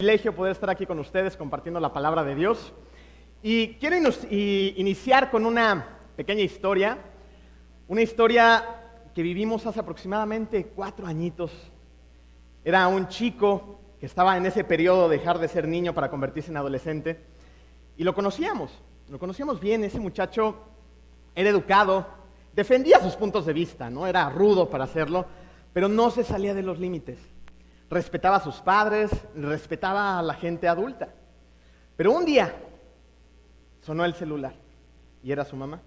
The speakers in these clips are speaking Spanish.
Privilegio poder estar aquí con ustedes compartiendo la palabra de Dios. Y quiero iniciar con una pequeña historia, una historia que vivimos hace aproximadamente 4 añitos. Era un chico que estaba en ese periodo de dejar de ser niño para convertirse en adolescente, y lo conocíamos bien. Ese muchacho era educado, defendía sus puntos de vista, ¿no? Era rudo para hacerlo, pero no se salía de los límites. Respetaba a sus padres, respetaba a la gente adulta. Pero un día sonó el celular y era su mamá.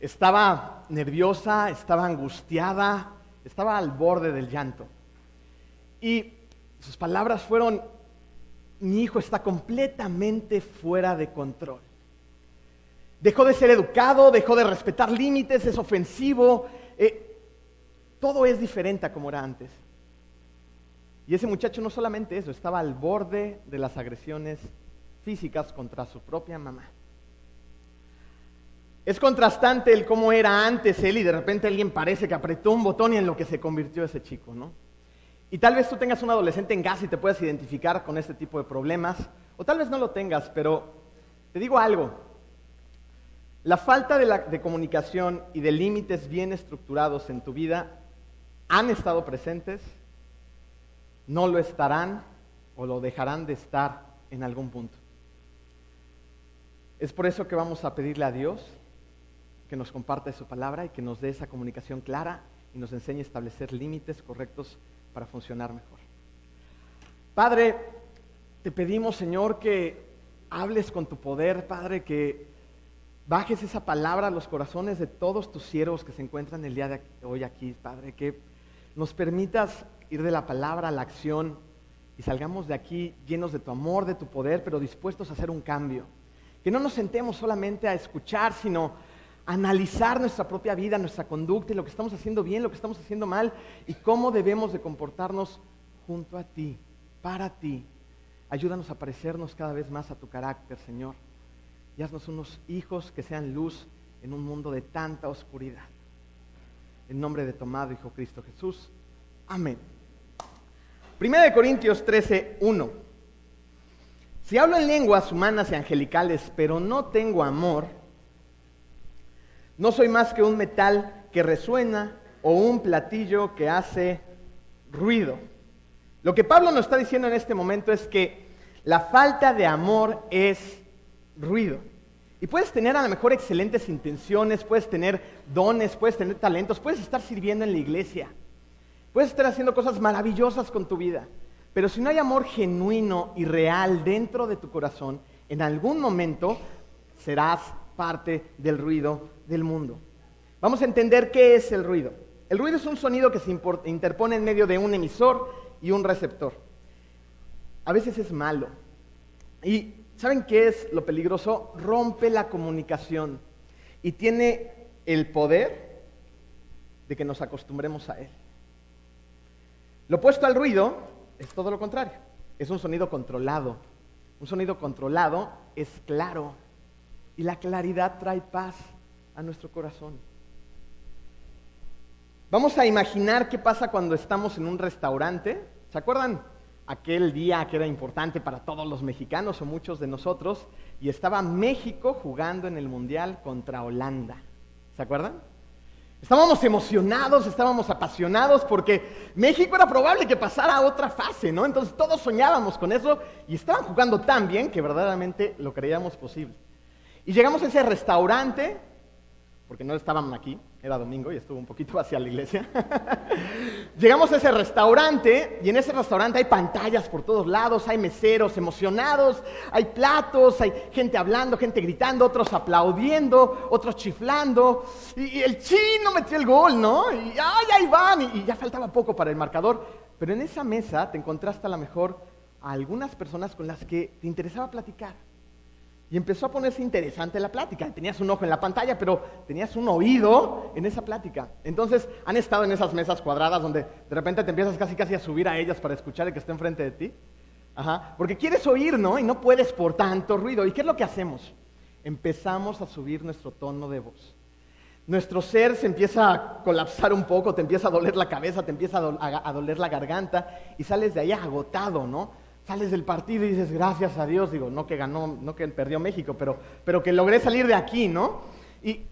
Estaba nerviosa, estaba angustiada, estaba al borde del llanto. Y sus palabras fueron: mi hijo está completamente fuera de control. Dejó de ser educado, dejó de respetar límites, es ofensivo. Todo es diferente a como era antes. Y ese muchacho no solamente eso, estaba al borde de las agresiones físicas contra su propia mamá. Es contrastante el cómo era antes él y de repente alguien parece que apretó un botón y en lo que se convirtió ese chico, ¿no? Y tal vez tú tengas un adolescente en casa y te puedas identificar con este tipo de problemas, o tal vez no lo tengas, pero te digo algo. La falta de comunicación y de límites bien estructurados en tu vida han estado presentes, no lo estarán o lo dejarán de estar en algún punto. Es por eso que vamos a pedirle a Dios que nos comparta su palabra y que nos dé esa comunicación clara y nos enseñe a establecer límites correctos para funcionar mejor. Padre, te pedimos, Señor, que hables con tu poder, Padre, que bajes esa palabra a los corazones de todos tus siervos que se encuentran el día de hoy aquí, Padre, que nos permitas ir de la palabra a la acción y salgamos de aquí llenos de tu amor, de tu poder, pero dispuestos a hacer un cambio. Que no nos sentemos solamente a escuchar, sino a analizar nuestra propia vida, nuestra conducta y lo que estamos haciendo bien, lo que estamos haciendo mal y cómo debemos de comportarnos junto a ti, para ti. Ayúdanos a parecernos cada vez más a tu carácter, Señor, y haznos unos hijos que sean luz en un mundo de tanta oscuridad. En nombre de tu amado Hijo Cristo Jesús. Amén. 1 Corintios 13:1. Si hablo en lenguas humanas y angelicales, pero no tengo amor, no soy más que un metal que resuena o un platillo que hace ruido. Lo que Pablo nos está diciendo en este momento es que la falta de amor es ruido. Y puedes tener a lo mejor excelentes intenciones, puedes tener dones, puedes tener talentos, puedes estar sirviendo en la iglesia, puedes estar haciendo cosas maravillosas con tu vida, pero si no hay amor genuino y real dentro de tu corazón, en algún momento serás parte del ruido del mundo. Vamos a entender qué es el ruido. El ruido es un sonido que se interpone en medio de un emisor y un receptor. A veces es malo. Y ¿saben qué es lo peligroso? Rompe la comunicación y tiene el poder de que nos acostumbremos a él. Lo opuesto al ruido es todo lo contrario. Es un sonido controlado. Un sonido controlado es claro. Y la claridad trae paz a nuestro corazón. Vamos a imaginar qué pasa cuando estamos en un restaurante. ¿Se acuerdan aquel día que era importante para todos los mexicanos o muchos de nosotros? Y estaba México jugando en el Mundial contra Holanda. ¿Se acuerdan? Estábamos emocionados, estábamos apasionados porque México era probable que pasara a otra fase, ¿no? Entonces todos soñábamos con eso y estaban jugando tan bien que verdaderamente lo creíamos posible. Y llegamos a ese restaurante, porque no estaban aquí, era domingo y estuvo un poquito hacia la iglesia. Llegamos a ese restaurante y en ese restaurante hay pantallas por todos lados, hay meseros emocionados, hay platos, hay gente hablando, gente gritando, otros aplaudiendo, otros chiflando. Y el chino metió el gol, ¿no? Y ¡ay, ahí van! Y ya faltaba poco para el marcador. Pero en esa mesa te encontraste a lo mejor a algunas personas con las que te interesaba platicar. Y empezó a ponerse interesante la plática. Tenías un ojo en la pantalla, pero tenías un oído en esa plática. Entonces, han estado en esas mesas cuadradas donde de repente te empiezas casi a subir a ellas para escuchar el que está enfrente de ti. Porque quieres oír, ¿no? Y no puedes por tanto ruido. ¿Y qué es lo que hacemos? Empezamos a subir nuestro tono de voz. nuestro ser se empieza a colapsar un poco, te empieza a doler la cabeza, te empieza a doler la garganta y sales de ahí agotado, ¿no? sales del partido y dices, gracias a Dios, digo, no que ganó, no que perdió México, pero que logré salir de aquí, ¿no? Y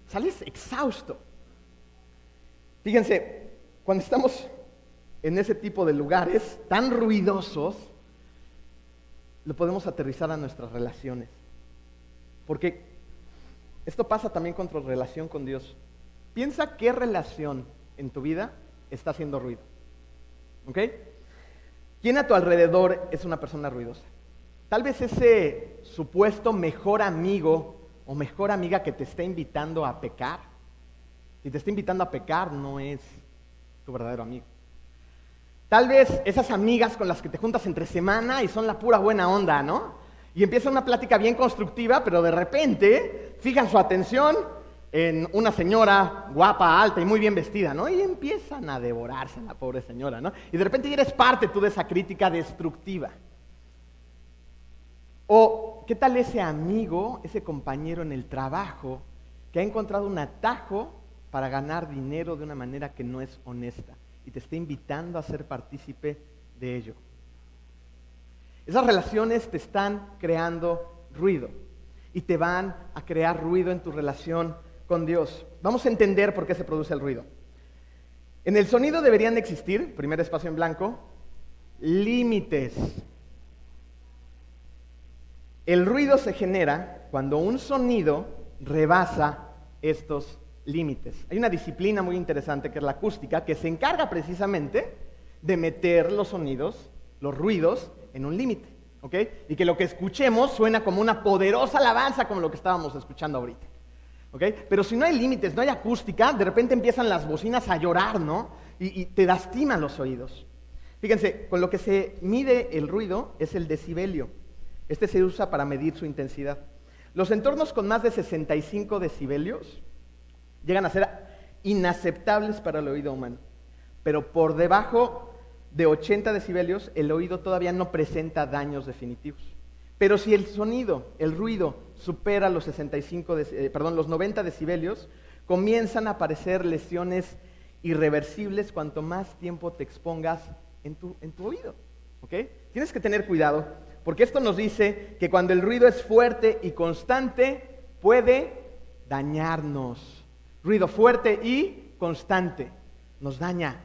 sales exhausto. Fíjense, cuando estamos en ese tipo de lugares tan ruidosos, lo podemos aterrizar a nuestras relaciones. Porque esto pasa también con tu relación con Dios. Piensa qué relación en tu vida está haciendo ruido. ¿Ok? ¿Quién a tu alrededor es una persona ruidosa? Tal vez ese supuesto mejor amigo o mejor amiga que te está invitando a pecar. Si te está invitando a pecar, no es tu verdadero amigo. Tal vez esas amigas con las que te juntas entre semana y son la pura buena onda, ¿no? Y empieza una plática bien constructiva, pero de repente fijan su atención en una señora guapa, alta y muy bien vestida, ¿no? Y empiezan a devorarse a la pobre señora, ¿no? Y de repente ya eres parte tú de esa crítica destructiva. O, ¿qué tal ese amigo, ese compañero en el trabajo que ha encontrado un atajo para ganar dinero de una manera que no es honesta y te está invitando a ser partícipe de ello? Esas relaciones te están creando ruido y te van a crear ruido en tu relación con Dios. Vamos a entender por qué se produce el ruido. En el sonido deberían de existir, primer espacio en blanco, límites. El ruido se genera cuando un sonido rebasa estos límites. Hay una disciplina muy interesante que es la acústica, que se encarga precisamente de meter los sonidos, los ruidos, en un límite, ¿ok? Y que lo que escuchemos suena como una poderosa alabanza, como lo que estábamos escuchando ahorita, ¿ok? Pero si no hay límites, no hay acústica, de repente empiezan las bocinas a llorar, ¿no? Y te lastiman los oídos. Fíjense, con lo que se mide el ruido es el decibelio. Este se usa para medir su intensidad. Los entornos con más de 65 decibelios llegan a ser inaceptables para el oído humano. Pero por debajo de 80 decibelios, el oído todavía no presenta daños definitivos. Pero si el sonido, el ruido, supera los 90 decibelios, comienzan a aparecer lesiones irreversibles cuanto más tiempo te expongas en tu oído. ¿Ok? Tienes que tener cuidado, porque esto nos dice que cuando el ruido es fuerte y constante, puede dañarnos. Ruido fuerte y constante nos daña.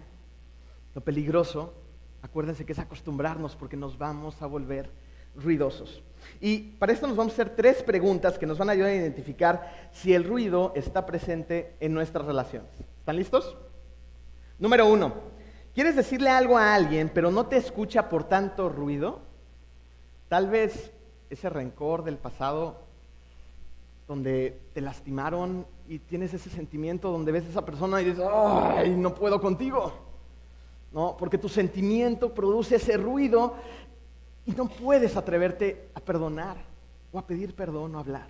Lo peligroso, acuérdense que es acostumbrarnos, porque nos vamos a volver ruidosos. Y para esto nos vamos a hacer 3 preguntas que nos van a ayudar a identificar si el ruido está presente en nuestras relaciones. ¿Están listos? Número 1. ¿Quieres decirle algo a alguien, pero no te escucha por tanto ruido? Tal vez ese rencor del pasado donde te lastimaron y tienes ese sentimiento donde ves a esa persona y dices, ¡ay, no puedo contigo! ¿No? Porque tu sentimiento produce ese ruido y no puedes atreverte a perdonar o a pedir perdón o a hablar.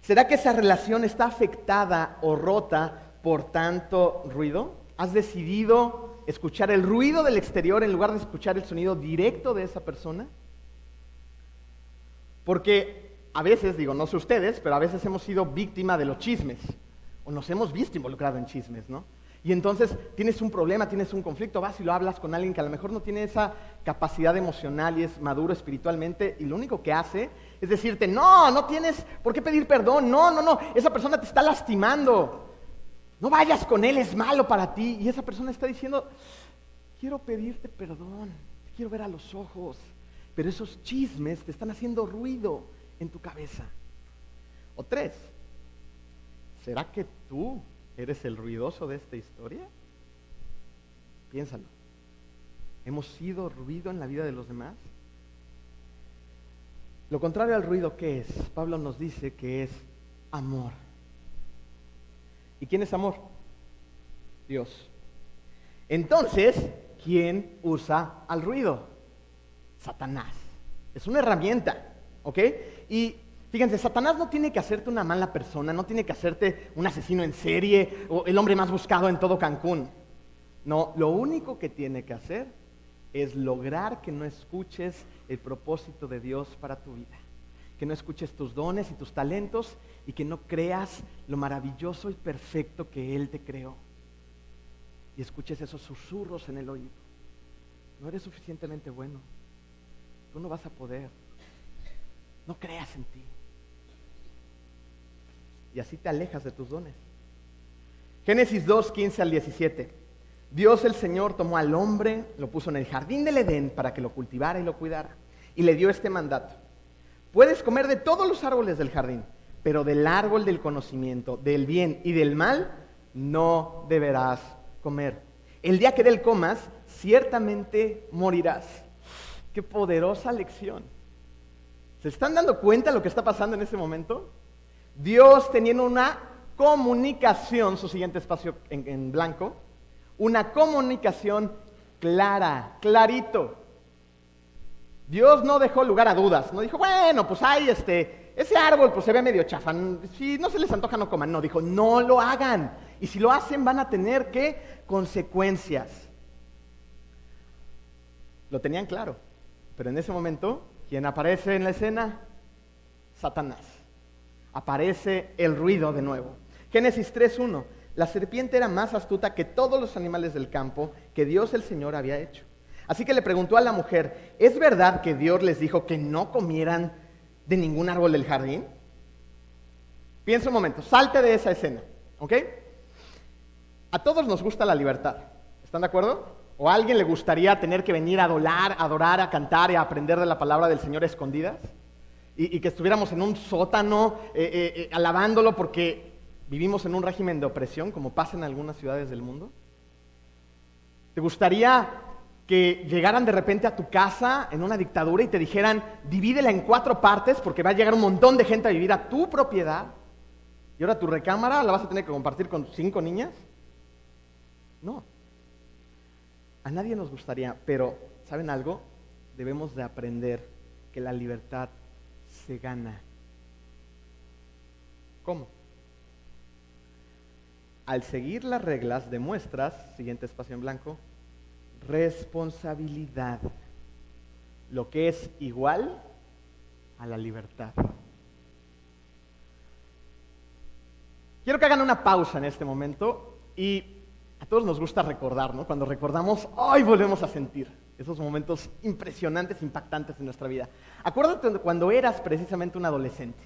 ¿Será que esa relación está afectada o rota por tanto ruido? ¿Has decidido escuchar el ruido del exterior en lugar de escuchar el sonido directo de esa persona? Porque a veces, digo, no sé ustedes, pero a veces hemos sido víctima de los chismes o nos hemos visto involucrado en chismes, ¿no? Y entonces tienes un problema, tienes un conflicto, vas y lo hablas con alguien que a lo mejor no tiene esa capacidad emocional y es maduro espiritualmente, y lo único que hace es decirte, no tienes por qué pedir perdón, no, esa persona te está lastimando, no vayas con él, es malo para ti. Y esa persona está diciendo, quiero pedirte perdón, te quiero ver a los ojos, pero esos chismes te están haciendo ruido en tu cabeza. O 3, ¿será que tú eres el ruidoso de esta historia? Piénsalo. ¿Hemos sido ruido en la vida de los demás? Lo contrario al ruido, ¿qué es? Pablo nos dice que es amor. ¿Y quién es amor? Dios. Entonces, ¿quién usa al ruido? Satanás. Es una herramienta, ¿ok? Y fíjense, Satanás no tiene que hacerte una mala persona, no tiene que hacerte un asesino en serie o el hombre más buscado en todo Cancún. No, lo único que tiene que hacer es lograr que no escuches el propósito de Dios para tu vida, que no escuches tus dones y tus talentos y que no creas lo maravilloso y perfecto que Él te creó y escuches esos susurros en el oído. no eres suficientemente bueno, tú no vas a poder, no creas en ti. Y así te alejas de tus dones. Génesis 2, 15 al 17. Dios el Señor tomó al hombre, lo puso en el jardín del Edén para que lo cultivara y lo cuidara. Y le dio este mandato: puedes comer de todos los árboles del jardín, pero del árbol del conocimiento, del bien y del mal, no deberás comer. El día que de él comas, ciertamente morirás. ¡Qué poderosa lección! ¿Se están dando cuenta de lo que está pasando en ese momento? Dios teniendo una comunicación, su siguiente espacio en blanco, una comunicación clara, clarito. Dios no dejó lugar a dudas, no dijo, bueno, pues hay ese árbol pues se ve medio chafa, si no se les antoja no coman. No, dijo, no lo hagan, y si lo hacen van a tener ¿qué? Consecuencias. Lo tenían claro, pero en ese momento, ¿quién aparece en la escena? Satanás. Aparece el ruido de nuevo. Génesis 3:1. La serpiente era más astuta que todos los animales del campo que Dios el Señor había hecho. Así que le preguntó a la mujer, ¿es verdad que Dios les dijo que no comieran de ningún árbol del jardín? Piensa un momento, salte de esa escena, ¿ok? A todos nos gusta la libertad, ¿están de acuerdo? ¿O a alguien le gustaría tener que venir a adorar, a cantar y a aprender de la palabra del Señor a escondidas? Y que estuviéramos en un sótano alabándolo porque vivimos en un régimen de opresión, como pasa en algunas ciudades del mundo. ¿Te gustaría que llegaran de repente a tu casa en una dictadura y te dijeran, divídela en 4 partes porque va a llegar un montón de gente a vivir a tu propiedad y ahora tu recámara la vas a tener que compartir con 5 niñas? No. A nadie nos gustaría, pero ¿saben algo? Debemos de aprender que la libertad se gana. ¿Cómo? Al seguir las reglas demuestras, siguiente espacio en blanco, responsabilidad, lo que es igual a la libertad. Quiero que hagan una pausa en este momento y a todos nos gusta recordar, ¿no? Cuando recordamos, ¡ay! Volvemos a sentir esos momentos impresionantes, impactantes en nuestra vida. Acuérdate de cuando eras precisamente un adolescente.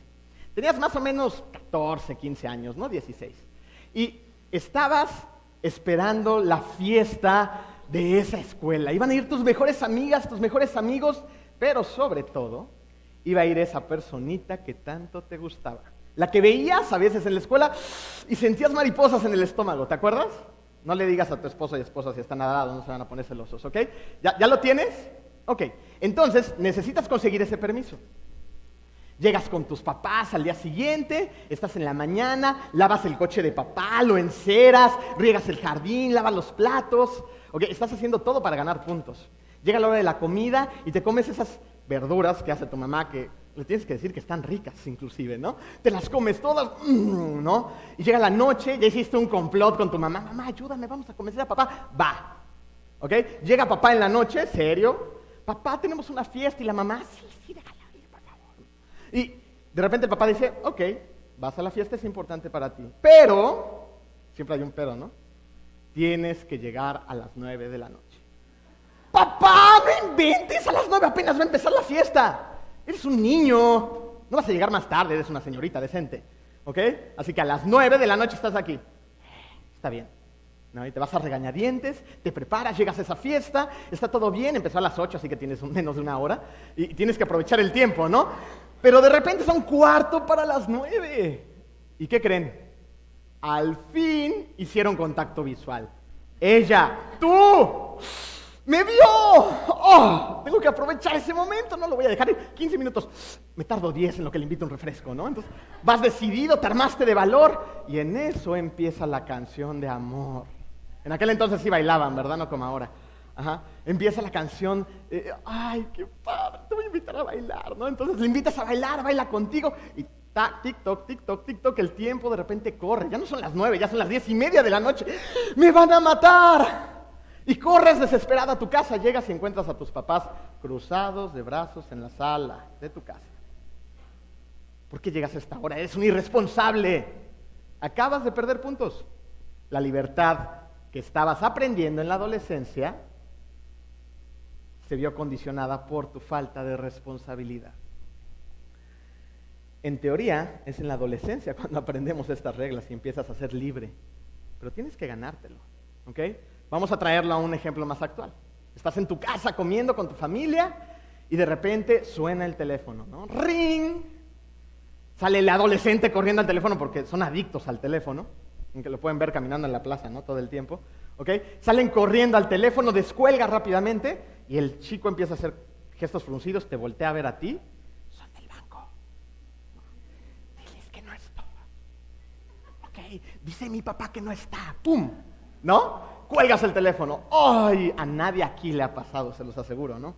Tenías más o menos 14, 15 años, ¿no? 16. Y estabas esperando la fiesta de esa escuela. Iban a ir tus mejores amigas, tus mejores amigos, pero sobre todo, iba a ir esa personita que tanto te gustaba. La que veías a veces en la escuela y sentías mariposas en el estómago, ¿te acuerdas? No le digas a tu esposo y esposa si están al lado, no se van a poner celosos, ¿ok? ¿Ya lo tienes? Ok, entonces necesitas conseguir ese permiso. Llegas con tus papás al día siguiente, estás en la mañana, lavas el coche de papá, lo enceras, riegas el jardín, lavas los platos. Ok, estás haciendo todo para ganar puntos. Llega la hora de la comida y te comes esas verduras que hace tu mamá que le tienes que decir que están ricas inclusive, ¿no? Te las comes todas, ¿no? Y llega la noche, ya hiciste un complot con tu mamá. Mamá, ayúdame, vamos a convencer a papá. Va, ¿ok? Llega papá en la noche, serio. Papá, tenemos una fiesta y la mamá, sí, déjala ir, por favor. Y de repente el papá dice, ok, vas a la fiesta, es importante para ti. Pero, siempre hay un pero, ¿no? Tienes que llegar a las 9 de la noche. ¡Papá, no inventes! A las 9 apenas va a empezar la fiesta. Eres un niño. No vas a llegar más tarde, eres una señorita decente. ¿Ok? Así que a las 9 de la noche estás aquí. Está bien. ¿No? Y te vas a regañadientes, te preparas, llegas a esa fiesta, está todo bien, empezó a las 8, así que tienes menos de una hora. Y tienes que aprovechar el tiempo, ¿no? Pero de repente son 4 para las 9. ¿Y qué creen? Al fin hicieron contacto visual. Ella, tú, ¡me vio! ¡Oh! Tengo que aprovechar ese momento, no lo voy a dejar 15 minutos. Me tardo 10 en lo que le invito un refresco, ¿no? Entonces, vas decidido, te armaste de valor y en eso empieza la canción de amor. En aquel entonces sí bailaban, ¿verdad? No como ahora. Ajá. Empieza la canción, ¡ay, qué padre! Te voy a invitar a bailar, ¿no? Entonces le invitas a bailar, baila contigo y tic-toc, tic-toc, tic-toc, el tiempo de repente corre. Ya no son las 9, ya son las 10:30 de la noche. ¡Me van a matar! Y corres desesperada a tu casa, llegas y encuentras a tus papás cruzados de brazos en la sala de tu casa. ¿Por qué llegas a esta hora? Eres un irresponsable. Acabas de perder puntos. La libertad que estabas aprendiendo en la adolescencia se vio condicionada por tu falta de responsabilidad. En teoría, es en la adolescencia cuando aprendemos estas reglas y empiezas a ser libre. Pero tienes que ganártelo, ¿ok? Vamos a traerlo a un ejemplo más actual. Estás en tu casa comiendo con tu familia y de repente suena el teléfono, ¿no? ¡Ring! Sale el adolescente corriendo al teléfono porque son adictos al teléfono, que lo pueden ver caminando en la plaza, ¿no? Todo el tiempo, ¿ok? Salen corriendo al teléfono, descuelga rápidamente y el chico empieza a hacer gestos fruncidos, te voltea a ver a ti. Son del banco. Diles que no estoy. Ok, dice mi papá que no está. ¡Pum! ¿No? Cuelgas el teléfono. ¡Ay! A nadie aquí le ha pasado, se los aseguro, ¿no?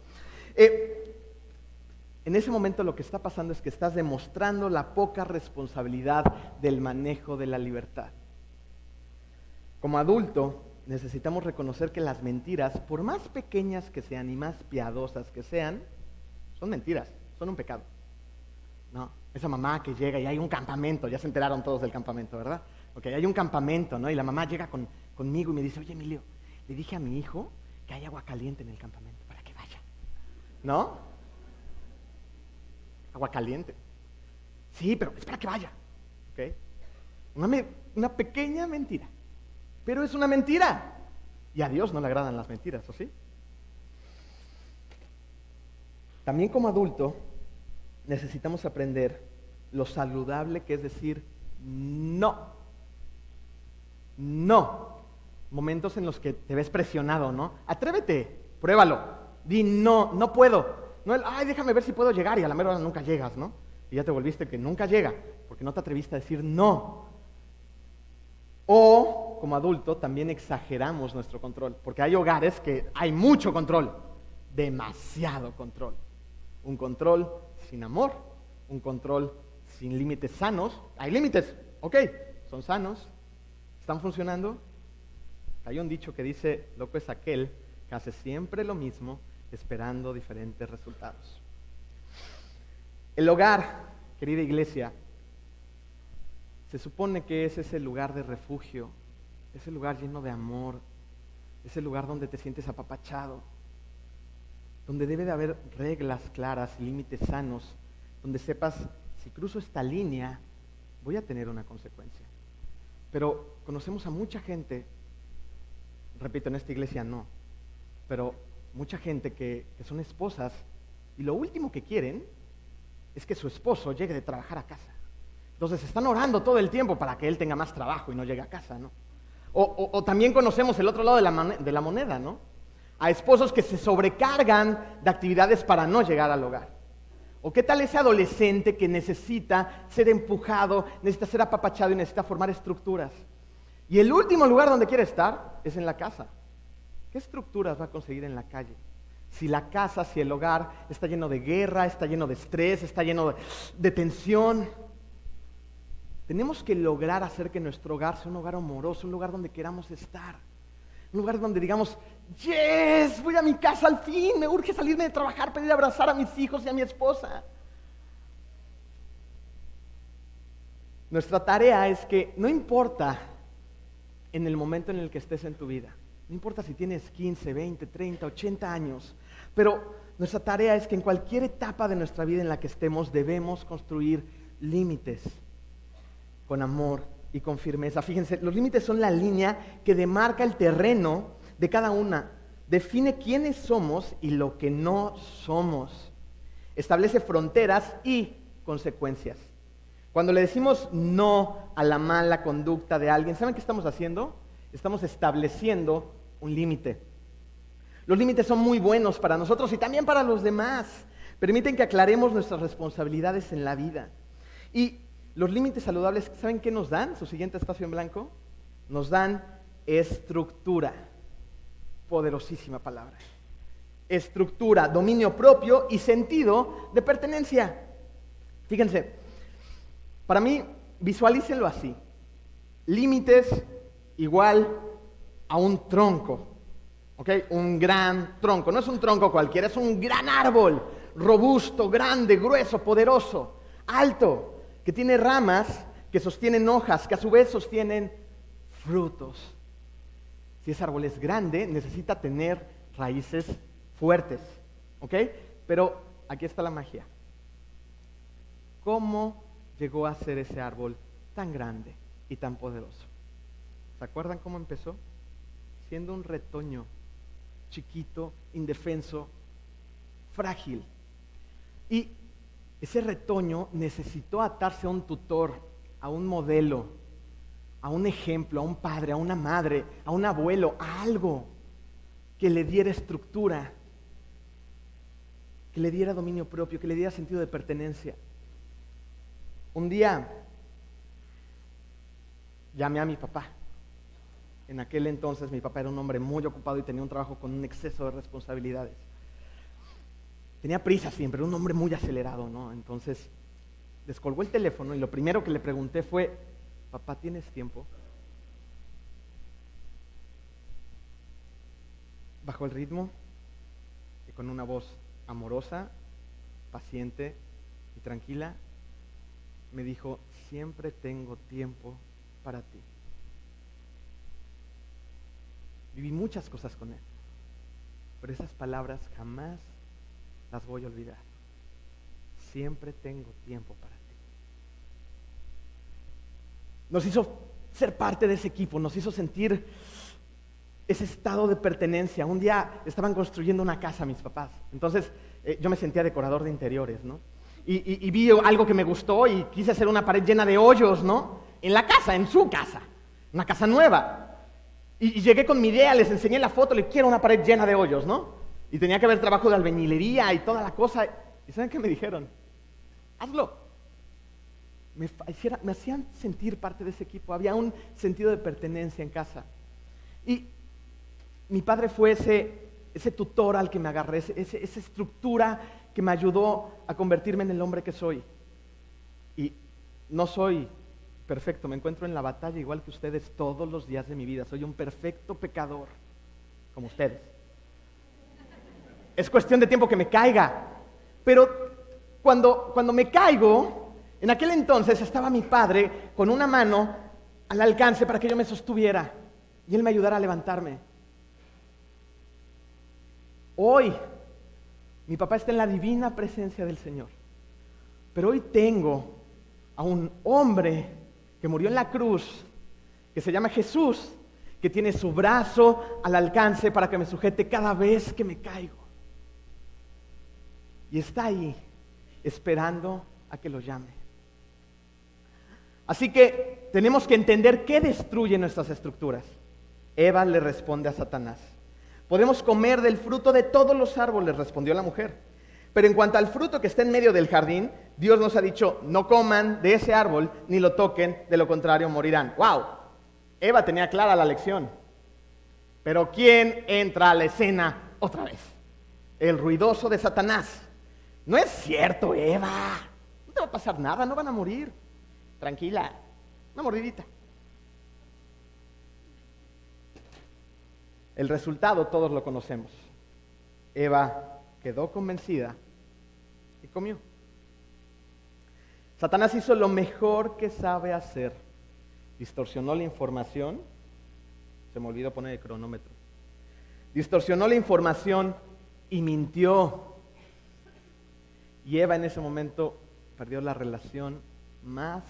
En ese momento lo que está pasando es que estás demostrando la poca responsabilidad del manejo de la libertad. Como adulto, necesitamos reconocer que las mentiras, por más pequeñas que sean y más piadosas que sean, son mentiras, son un pecado. ¿No? Esa mamá que llega y hay un campamento, ya se enteraron todos del campamento, ¿verdad? Ok, hay un campamento, ¿no? Y la mamá llega conmigo y me dice, oye, Emilio, le dije a mi hijo que hay agua caliente en el campamento para que vaya. ¿No? Agua caliente. Sí, pero es para que vaya. ¿Ok? Una pequeña mentira. Pero es una mentira. Y a Dios no le agradan las mentiras, ¿o sí? También como adulto necesitamos aprender lo saludable que es decir no. No. Momentos en los que te ves presionado, ¿no? Atrévete, pruébalo. Di no, no puedo. No ay, déjame ver si puedo llegar y a la mera hora nunca llegas, ¿no? Y ya te volviste que nunca llega porque no te atreviste a decir no. O, como adulto, también exageramos nuestro control, porque hay hogares que hay mucho control, demasiado control. Un control sin amor, un control sin límites sanos. Hay límites, ok, son sanos, están funcionando. Hay un dicho que dice, loco es aquel que hace siempre lo mismo, esperando diferentes resultados. El hogar, querida iglesia, se supone que es ese lugar de refugio, ese lugar lleno de amor, ese lugar donde te sientes apapachado, donde debe de haber reglas claras, límites sanos, donde sepas, si cruzo esta línea, voy a tener una consecuencia. Pero conocemos a mucha gente, repito, en esta iglesia no, pero mucha gente que son esposas y lo último que quieren es que su esposo llegue de trabajar a casa. Entonces están orando todo el tiempo para que él tenga más trabajo y no llegue a casa, ¿no? O también conocemos el otro lado de la moneda, ¿no? A esposos que se sobrecargan de actividades para no llegar al hogar. ¿O qué tal ese adolescente que necesita ser empujado, necesita ser apapachado y necesita formar estructuras? Y el último lugar donde quiere estar es en la casa. ¿Qué estructuras va a conseguir en la calle? Si la casa, si el hogar está lleno de guerra, está lleno de estrés, está lleno de tensión. Tenemos que lograr hacer que nuestro hogar sea un hogar amoroso, un lugar donde queramos estar. Un lugar donde digamos, yes, voy a mi casa al fin, me urge salirme de trabajar para ir a abrazar a mis hijos y a mi esposa. Nuestra tarea es que no importa en el momento en el que estés en tu vida, no importa si tienes 15, 20, 30, 80 años, pero nuestra tarea es que en cualquier etapa de nuestra vida en la que estemos debemos construir límites con amor y con firmeza. Fíjense, los límites son la línea que demarca el terreno de cada una, define quiénes somos y lo que no somos, establece fronteras y consecuencias. Cuando le decimos no a la mala conducta de alguien, ¿saben qué estamos haciendo? Estamos estableciendo un límite. Los límites son muy buenos para nosotros y también para los demás. Permiten que aclaremos nuestras responsabilidades en la vida. Y los límites saludables, ¿saben qué nos dan? Su siguiente espacio en blanco. Nos dan estructura. Poderosísima palabra. Estructura, dominio propio y sentido de pertenencia. Fíjense, para mí, visualícenlo así. Límites igual a un tronco. ¿Ok? Un gran tronco. No es un tronco cualquiera, es un gran árbol. Robusto, grande, grueso, poderoso, alto, que tiene ramas que sostienen hojas, que a su vez sostienen frutos. Si ese árbol es grande, necesita tener raíces fuertes. ¿ok? Pero aquí está la magia. ¿Cómo llegó a ser ese árbol tan grande y tan poderoso? ¿Se acuerdan cómo empezó? Siendo un retoño chiquito, indefenso, frágil. Y ese retoño necesitó atarse a un tutor, a un modelo, a un ejemplo, a un padre, a una madre, a un abuelo, a algo que le diera estructura, que le diera dominio propio, que le diera sentido de pertenencia. Un día llamé a mi papá. En aquel entonces mi papá era un hombre muy ocupado y tenía un trabajo con un exceso de responsabilidades. Tenía prisa siempre, era un hombre muy acelerado, ¿no? Entonces descolgó el teléfono y lo primero que le pregunté fue: papá, ¿tienes tiempo? Bajó el ritmo y con una voz amorosa, paciente y tranquila me dijo: siempre tengo tiempo para ti. Viví muchas cosas con él, pero esas palabras jamás las voy a olvidar. Siempre tengo tiempo para ti. Nos hizo ser parte de ese equipo, nos hizo sentir ese estado de pertenencia. Un día estaban construyendo una casa mis papás, entonces yo me sentía decorador de interiores, ¿no? Y vi algo que me gustó y quise hacer una pared llena de hoyos, ¿no? En la casa, en su casa, una casa nueva. Y llegué con mi idea, les enseñé la foto, le quiero una pared llena de hoyos, ¿no? Y tenía que haber trabajo de albañilería y toda la cosa. ¿Y saben qué me dijeron? Hazlo. Me hacían sentir parte de ese equipo. Había un sentido de pertenencia en casa. Y mi padre fue ese tutor al que me agarré, esa estructura que me ayudó a convertirme en el hombre que soy. Y no soy perfecto, me encuentro en la batalla igual que ustedes todos los días de mi vida. Soy un perfecto pecador, como ustedes. Es cuestión de tiempo que me caiga. Pero cuando me caigo, en aquel entonces estaba mi padre con una mano al alcance para que yo me sostuviera y él me ayudara a levantarme. Hoy, mi papá está en la divina presencia del Señor. Pero hoy tengo a un hombre que murió en la cruz, que se llama Jesús, que tiene su brazo al alcance para que me sujete cada vez que me caigo. Y está ahí, esperando a que lo llame. Así que tenemos que entender qué destruye nuestras estructuras. Eva le responde a Satanás: podemos comer del fruto de todos los árboles, respondió la mujer. Pero en cuanto al fruto que está en medio del jardín, Dios nos ha dicho: no coman de ese árbol ni lo toquen, de lo contrario morirán. ¡Wow! Eva tenía clara la lección. Pero ¿quién entra a la escena otra vez? El ruidoso de Satanás. No es cierto, Eva. No te va a pasar nada, no van a morir. Tranquila, una mordidita. El resultado todos lo conocemos. Eva quedó convencida y comió. Satanás hizo lo mejor que sabe hacer. Distorsionó la información. Se me olvidó poner el cronómetro. Distorsionó la información y mintió. Y Eva en ese momento perdió la relación más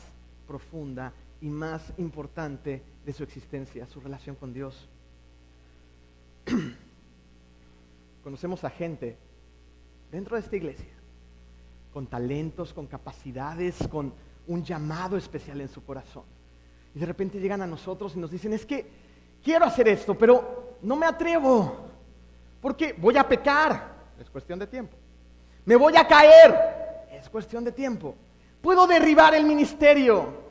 profunda y más importante de su existencia, su relación con Dios. Conocemos a gente dentro de esta iglesia con talentos, con capacidades, con un llamado especial en su corazón. Y de repente llegan a nosotros y nos dicen: es que quiero hacer esto, pero no me atrevo, porque voy a pecar. Es cuestión de tiempo. Me voy a caer. Es cuestión de tiempo. Puedo derribar el ministerio.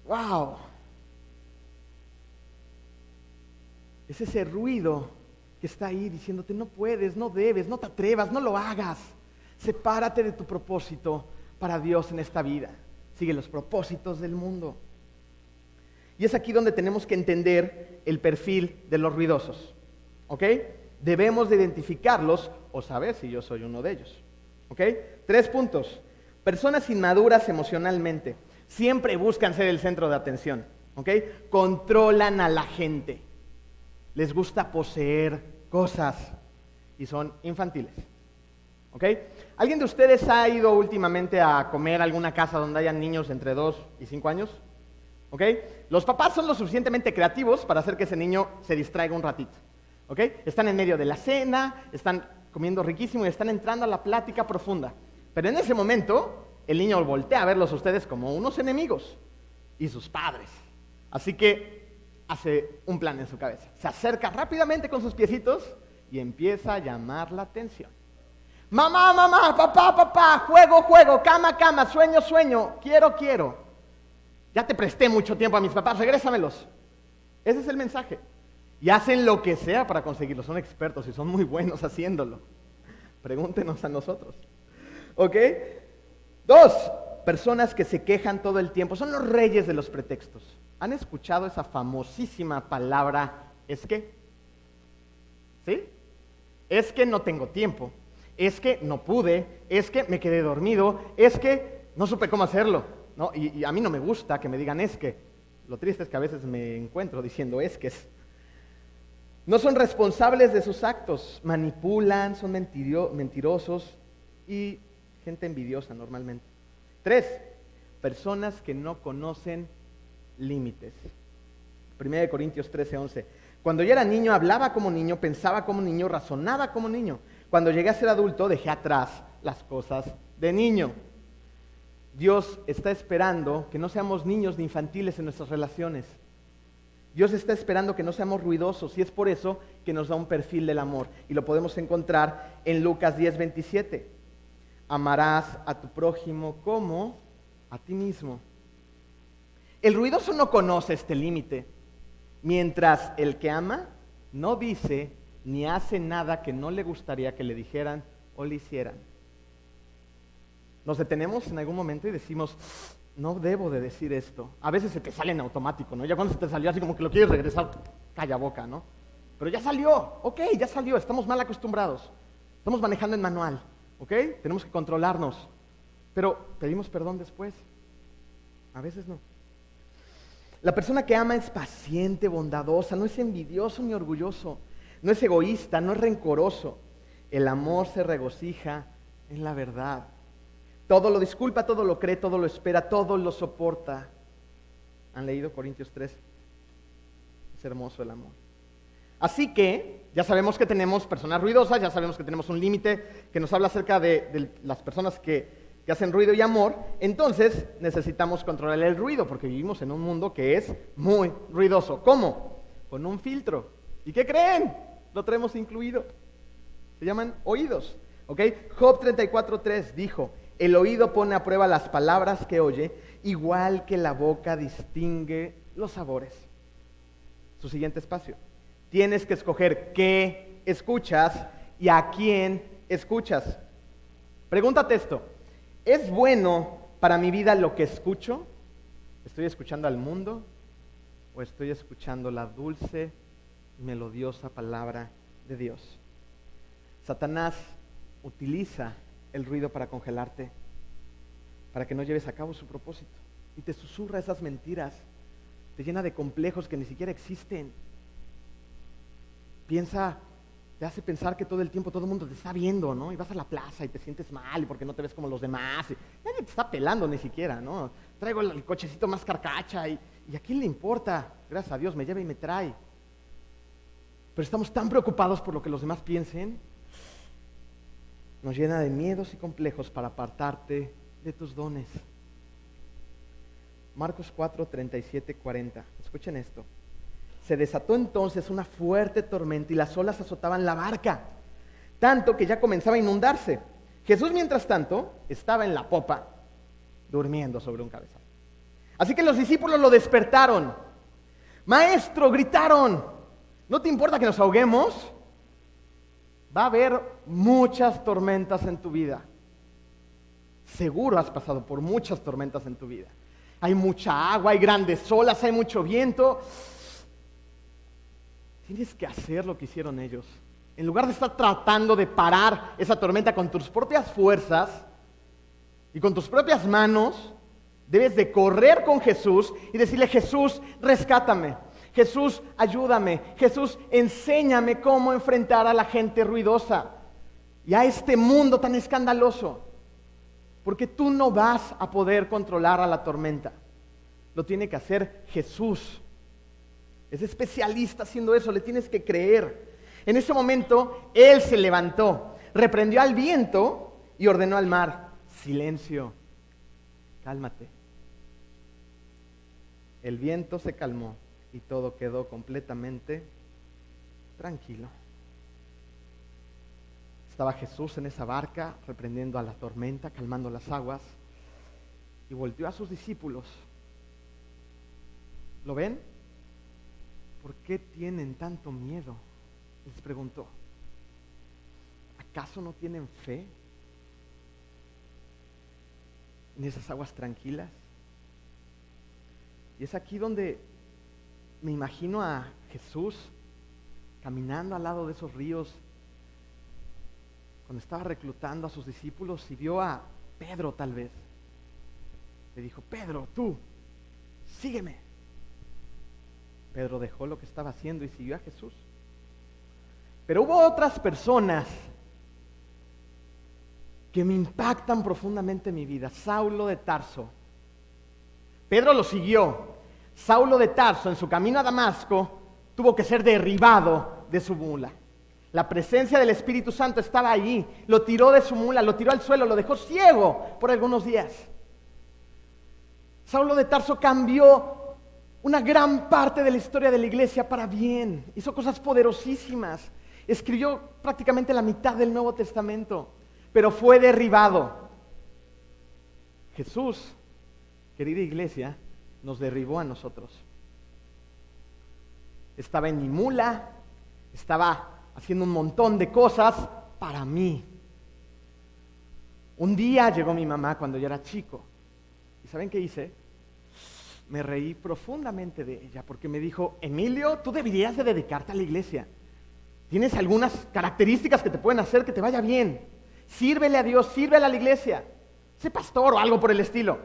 ¡Wow! Es ese ruido que está ahí diciéndote: no puedes, no debes, no te atrevas, no lo hagas. Sepárate de tu propósito para Dios en esta vida. Sigue los propósitos del mundo. Y es aquí donde tenemos que entender el perfil de los ruidosos. ¿Ok? Debemos de identificarlos o saber si yo soy uno de ellos. ¿Ok? 3 puntos. Personas inmaduras emocionalmente. Siempre buscan ser el centro de atención. ¿Ok? Controlan a la gente. Les gusta poseer cosas. y son infantiles. ¿Ok? ¿Alguien de ustedes ha ido últimamente a comer a alguna casa donde hayan niños entre 2 y 5 años? ¿Ok? Los papás son lo suficientemente creativos para hacer que ese niño se distraiga un ratito. ¿Ok? Están en medio de la cena, están comiendo riquísimo y están entrando a la plática profunda. Pero en ese momento, el niño voltea a verlos a ustedes como unos enemigos y sus padres. Así que hace un plan en su cabeza. Se acerca rápidamente con sus piecitos y empieza a llamar la atención. Mamá, mamá, papá, papá, juego, juego, cama, cama, sueño, sueño, quiero. Ya te presté mucho tiempo a mis papás, regrésamelos. Ese es el mensaje. Y hacen lo que sea para conseguirlo. Son expertos y son muy buenos haciéndolo. Pregúntenos a nosotros. ¿Ok? 2, personas que se quejan todo el tiempo. Son los reyes de los pretextos. ¿Han escuchado esa famosísima palabra, es que? ¿Sí? Es que no tengo tiempo. Es que no pude. Es que me quedé dormido. Es que no supe cómo hacerlo. ¿No? Y a mí no me gusta que me digan es que. Lo triste es que a veces me encuentro diciendo es que es. No son responsables de sus actos, manipulan, son mentirosos y gente envidiosa normalmente. 3, personas que no conocen límites. 1 Corintios 13:11. Cuando yo era niño, hablaba como niño, pensaba como niño, razonaba como niño. Cuando llegué a ser adulto, dejé atrás las cosas de niño. Dios está esperando que no seamos niños ni infantiles en nuestras relaciones. Dios está esperando que no seamos ruidosos y es por eso que nos da un perfil del amor. Y lo podemos encontrar en Lucas 10:27. Amarás a tu prójimo como a ti mismo. El ruidoso no conoce este límite, mientras el que ama no dice ni hace nada que no le gustaría que le dijeran o le hicieran. Nos detenemos en algún momento y decimos, no debo de decir esto. A veces se te sale en automático, ¿no? Ya cuando se te salió así como que lo quieres regresar, calla boca, ¿no? Pero ya salió, ok, ya salió, estamos mal acostumbrados. Estamos manejando en manual, ¿ok? Tenemos que controlarnos. Pero pedimos perdón después. A veces no. La persona que ama es paciente, bondadosa, no es envidioso ni orgulloso, no es egoísta, no es rencoroso. El amor se regocija en la verdad. Todo lo disculpa, todo lo cree, todo lo espera, todo lo soporta. ¿Han leído Corintios 3? Es hermoso el amor. Así que ya sabemos que tenemos personas ruidosas, ya sabemos que tenemos un límite que nos habla acerca de las personas que hacen ruido y amor. Entonces necesitamos controlar el ruido porque vivimos en un mundo que es muy ruidoso. ¿Cómo? Con un filtro. ¿Y qué creen? Lo tenemos incluido. Se llaman oídos. ¿Ok? Job 34:3 dijo: el oído pone a prueba las palabras que oye, igual que la boca distingue los sabores. Su siguiente espacio. Tienes que escoger qué escuchas y a quién escuchas. Pregúntate esto. ¿Es bueno para mi vida lo que escucho? ¿Estoy escuchando al mundo o estoy escuchando la dulce y melodiosa palabra de Dios? Satanás utiliza el ruido para congelarte, para que no lleves a cabo su propósito. Y te susurra esas mentiras, te llena de complejos que ni siquiera existen. Te hace pensar que todo el tiempo todo el mundo te está viendo, ¿no? Y vas a la plaza y te sientes mal y porque no te ves como los demás. Y nadie te está pelando ni siquiera, ¿no? Traigo el cochecito más carcacha y ¿a quién le importa? Gracias a Dios me lleva y me trae. Pero estamos tan preocupados por lo que los demás piensen. Nos llena de miedos y complejos para apartarte de tus dones. Marcos 4, 37, 40. Escuchen esto. Se desató entonces una fuerte tormenta y las olas azotaban la barca, tanto que ya comenzaba a inundarse. Jesús, mientras tanto, estaba en la popa, durmiendo sobre un cabezal. Así que los discípulos lo despertaron. Maestro, gritaron, ¿no te importa que nos ahoguemos? Va a haber muchas tormentas en tu vida. Seguro has pasado por muchas tormentas en tu vida. Hay mucha agua, hay grandes olas, hay mucho viento. Tienes que hacer lo que hicieron ellos. En lugar de estar tratando de parar esa tormenta con tus propias fuerzas y con tus propias manos, debes de correr con Jesús y decirle: Jesús, rescátame. Jesús, ayúdame. Jesús, enséñame cómo enfrentar a la gente ruidosa y a este mundo tan escandaloso. Porque tú no vas a poder controlar a la tormenta. Lo tiene que hacer Jesús. Es especialista haciendo eso, le tienes que creer. En ese momento, Él se levantó, reprendió al viento y ordenó al mar: silencio, cálmate. El viento se calmó y todo quedó completamente tranquilo. Estaba Jesús en esa barca, reprendiendo a la tormenta, calmando las aguas, y volteó a sus discípulos. ¿Lo ven? ¿Por qué tienen tanto miedo?, les preguntó. ¿Acaso no tienen fe en esas aguas tranquilas? Y es aquí donde me imagino a Jesús caminando al lado de esos ríos, cuando estaba reclutando a sus discípulos, y vio a Pedro tal vez. Le dijo: Pedro, tú, sígueme. Pedro dejó lo que estaba haciendo y siguió a Jesús. Pero hubo otras personas que me impactan profundamente en mi vida. Saulo de Tarso. Pedro lo siguió. Saulo de Tarso, en su camino a Damasco, tuvo que ser derribado de su mula. La presencia del Espíritu Santo estaba allí. Lo tiró de su mula, lo tiró al suelo, lo dejó ciego por algunos días. Saulo de Tarso cambió una gran parte de la historia de la iglesia para bien. Hizo cosas poderosísimas. Escribió prácticamente la mitad del Nuevo Testamento, pero fue derribado. Jesús, querida iglesia, nos derribó a nosotros. Estaba en mi mula, estaba haciendo un montón de cosas para mí. Un día llegó mi mamá cuando yo era chico. ¿Y saben qué hice? Me reí profundamente de ella porque me dijo: Emilio, tú deberías de dedicarte a la iglesia. Tienes algunas características que te pueden hacer que te vaya bien. Sírvele a Dios, sírvele a la iglesia. Sé pastor o algo por el estilo.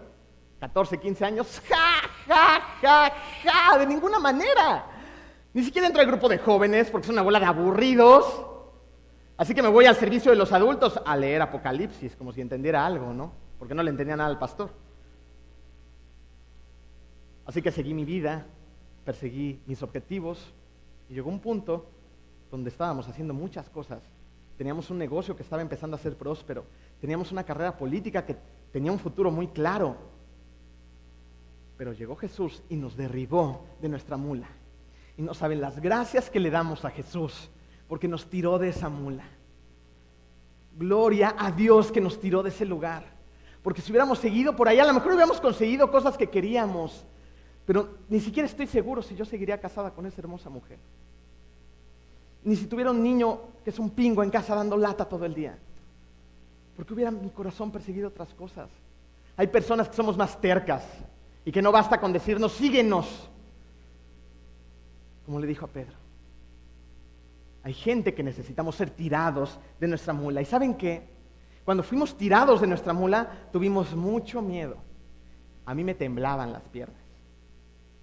14, 15 años, de ninguna manera. Ni siquiera entro al grupo de jóvenes porque son una bola de aburridos. Así que me voy al servicio de los adultos a leer Apocalipsis, como si entendiera algo, ¿no? Porque no le entendía nada al pastor. Así que seguí mi vida, perseguí mis objetivos, y llegó un punto donde estábamos haciendo muchas cosas. Teníamos un negocio que estaba empezando a ser próspero, teníamos una carrera política que tenía un futuro muy claro. Pero llegó Jesús y nos derribó de nuestra mula. Y no saben las gracias que le damos a Jesús, porque nos tiró de esa mula. Gloria a Dios que nos tiró de ese lugar. Porque si hubiéramos seguido por allá, a lo mejor hubiéramos conseguido cosas que queríamos. Pero ni siquiera estoy seguro si yo seguiría casada con esa hermosa mujer. Ni si tuviera un niño que es un pingo en casa dando lata todo el día. Porque hubiera mi corazón perseguido otras cosas. Hay personas que somos más tercas y que no basta con decirnos: síguenos. Como le dijo a Pedro. Hay gente que necesitamos ser tirados de nuestra mula. ¿Y saben qué? Cuando fuimos tirados de nuestra mula, tuvimos mucho miedo. A mí me temblaban las piernas.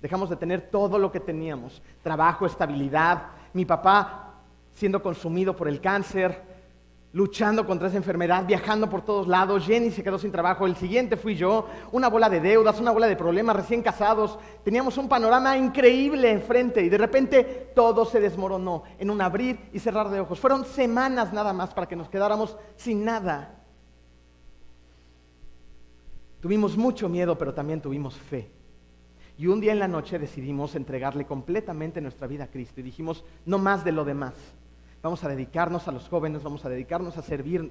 Dejamos de tener todo lo que teníamos: trabajo, estabilidad, mi papá siendo consumido por el cáncer, luchando contra esa enfermedad, viajando por todos lados. Jenny se quedó sin trabajo, el siguiente fui yo, una bola de deudas, una bola de problemas, recién casados. Teníamos un panorama increíble enfrente y de repente todo se desmoronó en un abrir y cerrar de ojos. Fueron semanas nada más para que nos quedáramos sin nada. Tuvimos mucho miedo, pero también tuvimos fe. Y un día en la noche decidimos entregarle completamente nuestra vida a Cristo y dijimos: no más de lo demás. Vamos a dedicarnos a los jóvenes, vamos a dedicarnos a servir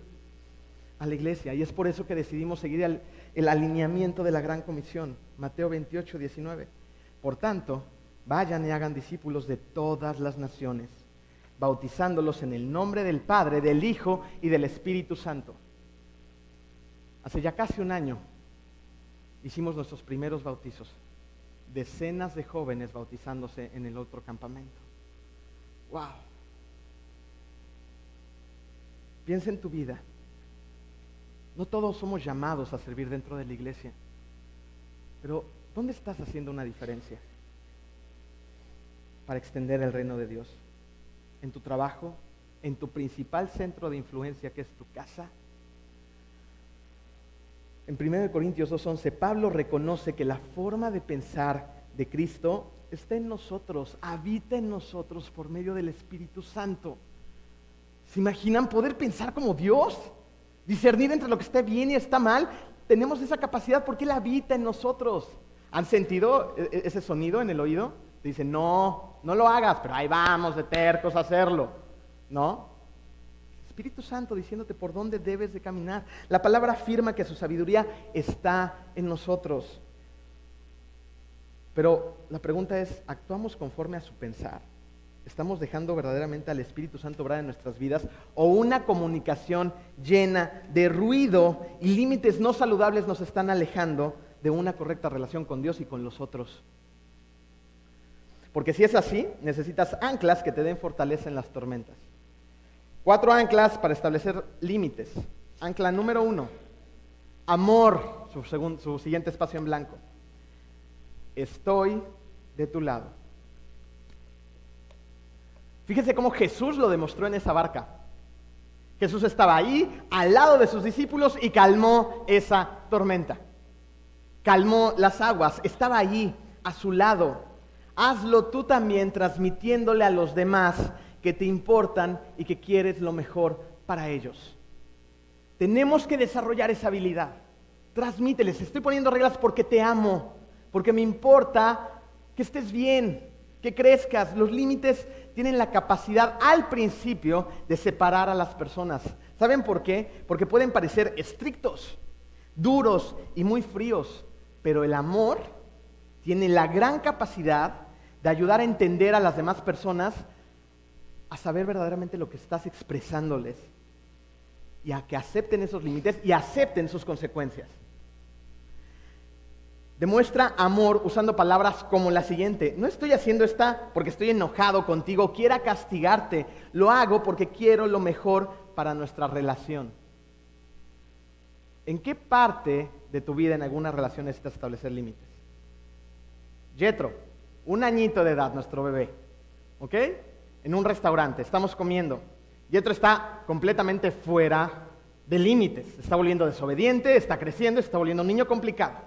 a la iglesia. Y es por eso que decidimos seguir el alineamiento de la Gran Comisión. Mateo 28, 19. Por tanto, vayan y hagan discípulos de todas las naciones, bautizándolos en el nombre del Padre, del Hijo y del Espíritu Santo. Hace ya casi un año hicimos nuestros primeros bautizos. Decenas de jóvenes bautizándose en el otro campamento. ¡Wow! Piensa en tu vida. No todos somos llamados a servir dentro de la iglesia. Pero, ¿dónde estás haciendo una diferencia? para extender el reino de Dios. En tu trabajo, en tu principal centro de influencia, que es tu casa. En 1 Corintios 2:11, Pablo reconoce que la forma de pensar de Cristo está en nosotros, habita en nosotros por medio del Espíritu Santo. ¿Se imaginan poder pensar como Dios? Discernir entre lo que está bien y está mal. Tenemos esa capacidad porque Él habita en nosotros. ¿Han sentido ese sonido en el oído? Te dicen, no lo hagas, pero ahí vamos de tercos a hacerlo. ¿No? Espíritu Santo diciéndote por dónde debes de caminar. La palabra afirma que su sabiduría está en nosotros. Pero la pregunta es, ¿actuamos conforme a su pensar? ¿Estamos dejando verdaderamente al Espíritu Santo obrar en nuestras vidas? ¿O una comunicación llena de ruido y límites no saludables nos están alejando de una correcta relación con Dios y con los otros? Porque si es así, necesitas anclas que te den fortaleza en las tormentas. 4 anclas para establecer límites. Ancla número 1, amor, su siguiente espacio en blanco. Estoy de tu lado. Fíjense cómo Jesús lo demostró en esa barca. Jesús estaba ahí, al lado de sus discípulos y calmó esa tormenta. Calmó las aguas, estaba allí, a su lado. Hazlo tú también, transmitiéndole a los demás que te importan y que quieres lo mejor para ellos. Tenemos que desarrollar esa habilidad. Transmíteles, estoy poniendo reglas porque te amo, porque me importa que estés bien, que crezcas. Los límites tienen la capacidad al principio de separar a las personas. ¿Saben por qué? Porque pueden parecer estrictos, duros y muy fríos, pero el amor tiene la gran capacidad de ayudar a entender a las demás personas, a saber verdaderamente lo que estás expresándoles y a que acepten esos límites y acepten sus consecuencias. Demuestra amor usando palabras como la siguiente: no estoy haciendo esta porque estoy enojado contigo, quiera castigarte, lo hago porque quiero lo mejor para nuestra relación. ¿En qué parte de tu vida en alguna relación necesitas establecer límites? Jethro, 1 añito de edad, nuestro bebé, ¿ok? En un restaurante, estamos comiendo. Jethro está completamente fuera de límites, se está volviendo desobediente, está creciendo, se está volviendo un niño complicado.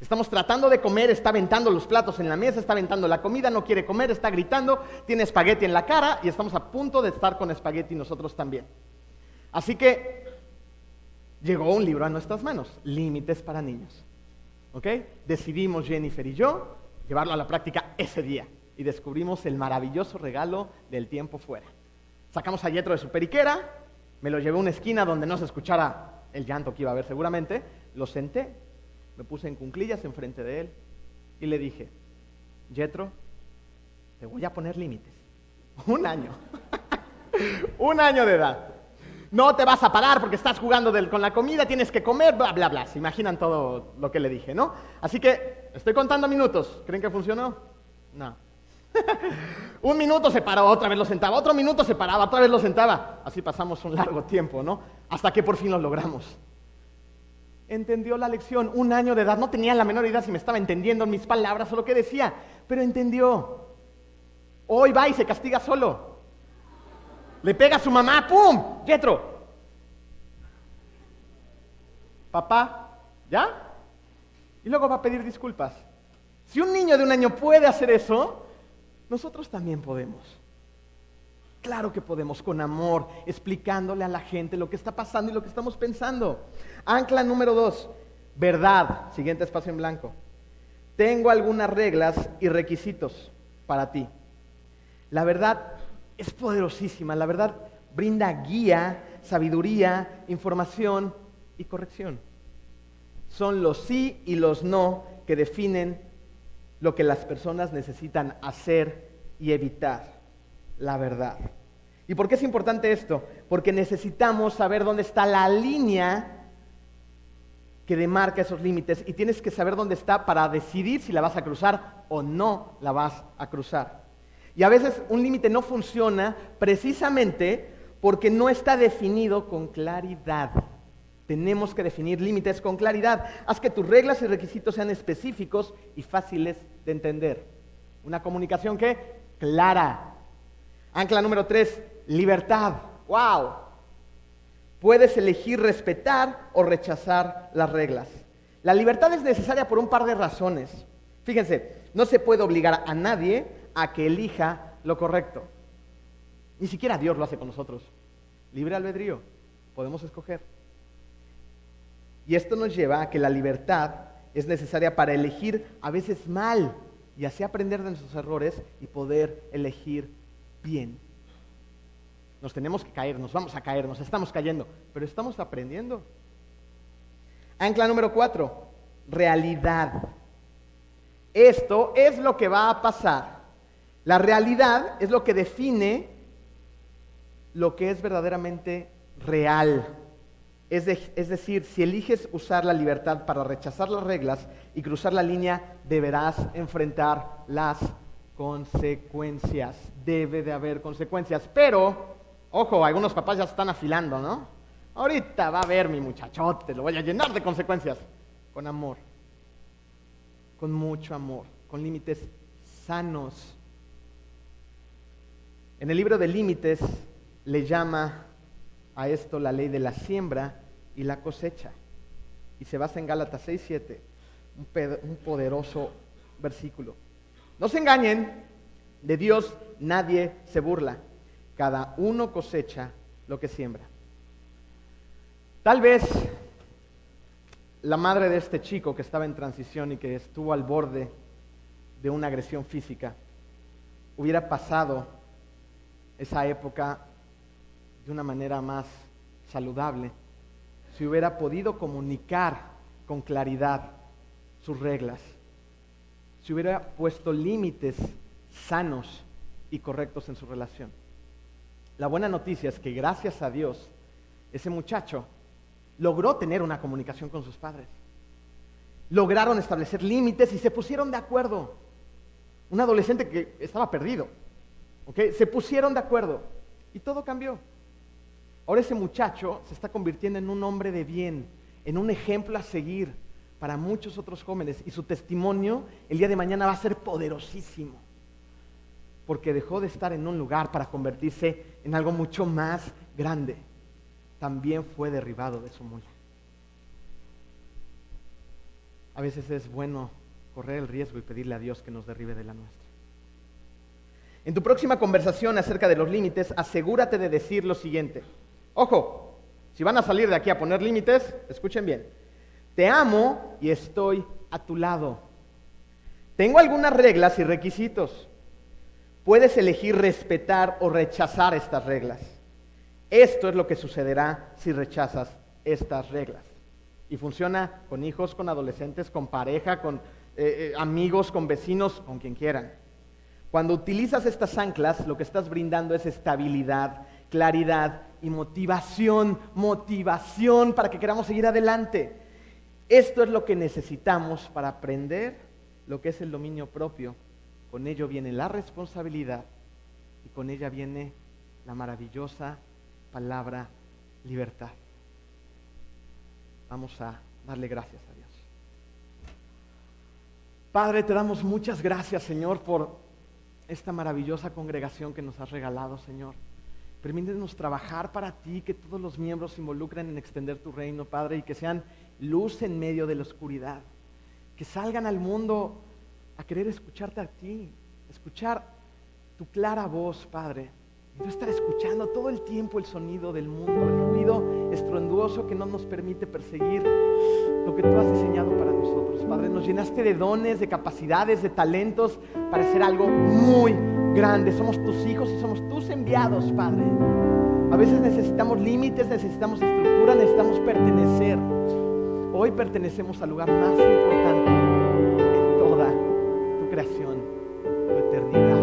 Estamos tratando de comer, está aventando los platos en la mesa, está aventando la comida, no quiere comer, está gritando, tiene espagueti en la cara y estamos a punto de estar con espagueti nosotros también. Así que llegó un libro a nuestras manos, Límites para Niños. ¿Ok? Decidimos Jennifer y yo llevarlo a la práctica ese día y descubrimos el maravilloso regalo del tiempo fuera. Sacamos a Jethro de su periquera, me lo llevé a una esquina donde no se escuchara el llanto que iba a haber seguramente, lo senté, me puse en cuclillas enfrente de él y le dije: Jethro, te voy a poner límites. 1 año. 1 año de edad. No te vas a parar porque estás jugando con la comida, tienes que comer, bla, bla, bla. Se imaginan todo lo que le dije, ¿no? Así que estoy contando minutos. ¿Creen que funcionó? No. 1 minuto se paró, otra vez lo sentaba, otro minuto se paraba, otra vez lo sentaba. Así pasamos un largo tiempo, ¿no? Hasta que por fin lo logramos. Entendió la lección. 1 año de edad, no tenía la menor idea si me estaba entendiendo en mis palabras o lo que decía, pero entendió. Hoy va y se castiga solo. Le pega a su mamá, ¡pum! Jethro. Papá, ¿ya? Y luego va a pedir disculpas. Si un niño de 1 año puede hacer eso, nosotros también podemos. Claro que podemos, con amor, explicándole a la gente lo que está pasando y lo que estamos pensando. Ancla número 2, verdad. Siguiente espacio en blanco. Tengo algunas reglas y requisitos para ti. La verdad es poderosísima. La verdad brinda guía, sabiduría, información y corrección. Son los sí y los no que definen lo que las personas necesitan hacer y evitar. La verdad. ¿Y por qué es importante esto? Porque necesitamos saber dónde está la línea que demarca esos límites y tienes que saber dónde está para decidir si la vas a cruzar o no la vas a cruzar. Y a veces un límite no funciona precisamente porque no está definido con claridad. Tenemos que definir límites con claridad. Haz que tus reglas y requisitos sean específicos y fáciles de entender. Una comunicación que clara. Ancla número 3, libertad. ¡Wow! Puedes elegir respetar o rechazar las reglas. La libertad es necesaria por un par de razones. Fíjense, no se puede obligar a nadie a que elija lo correcto. Ni siquiera Dios lo hace con nosotros. Libre albedrío, podemos escoger. Y esto nos lleva a que la libertad es necesaria para elegir a veces mal y así aprender de nuestros errores y poder elegir bien. Nos tenemos que caer, nos vamos a caer, nos estamos cayendo, pero estamos aprendiendo. Ancla número 4, realidad. Esto es lo que va a pasar. La realidad es lo que define lo que es verdaderamente real. Es decir, si eliges usar la libertad para rechazar las reglas y cruzar la línea, deberás enfrentar las consecuencias. Debe de haber consecuencias. Pero, ojo, algunos papás ya se están afilando, ¿no? Ahorita va a ver mi muchachote, lo voy a llenar de consecuencias. Con amor. Con mucho amor. Con límites sanos. En el libro de Límites le llama a esto la ley de la siembra y la cosecha. Y se basa en Gálatas 6:7, un poderoso versículo. No se engañen, de Dios nadie se burla. Cada uno cosecha lo que siembra. Tal vez la madre de este chico que estaba en transición y que estuvo al borde de una agresión física, hubiera pasado esa época de una manera más saludable, si hubiera podido comunicar con claridad sus reglas, si hubiera puesto límites sanos y correctos en su relación. La buena noticia es que gracias a Dios, ese muchacho logró tener una comunicación con sus padres. Lograron establecer límites y se pusieron de acuerdo. Un adolescente que estaba perdido, ¿okay? Se pusieron de acuerdo y todo cambió. Ahora ese muchacho se está convirtiendo en un hombre de bien, en un ejemplo a seguir para muchos otros jóvenes. Y su testimonio el día de mañana va a ser poderosísimo. Porque dejó de estar en un lugar para convertirse en algo mucho más grande. También fue derribado de su mula. A veces es bueno correr el riesgo y pedirle a Dios que nos derribe de la nuestra. En tu próxima conversación acerca de los límites, asegúrate de decir lo siguiente. Ojo, si van a salir de aquí a poner límites, escuchen bien. Te amo y estoy a tu lado. Tengo algunas reglas y requisitos. Puedes elegir respetar o rechazar estas reglas. Esto es lo que sucederá si rechazas estas reglas. Y funciona con hijos, con adolescentes, con pareja, con amigos, con vecinos, con quien quieran. Cuando utilizas estas anclas, lo que estás brindando es estabilidad, claridad y motivación para que queramos seguir adelante. Esto es lo que necesitamos para aprender lo que es el dominio propio. Con ello viene la responsabilidad y con ella viene la maravillosa palabra libertad. Vamos a darle gracias a Dios. Padre, te damos muchas gracias, Señor, por esta maravillosa congregación que nos has regalado, Señor. Permítenos trabajar para ti, que todos los miembros se involucren en extender tu reino, Padre, y que sean luz en medio de la oscuridad. Que salgan al mundo a querer escucharte a ti, escuchar tu clara voz, Padre. Y no estar escuchando todo el tiempo el sonido del mundo, el ruido estruendoso que no nos permite perseguir lo que tú has diseñado para nosotros, Padre. Nos llenaste de dones, de capacidades, de talentos para hacer algo muy grande. Somos tus hijos y somos tus enviados, Padre. A veces necesitamos límites, necesitamos estructura, necesitamos pertenecer. Hoy pertenecemos al lugar más importante en toda tu creación, tu eternidad.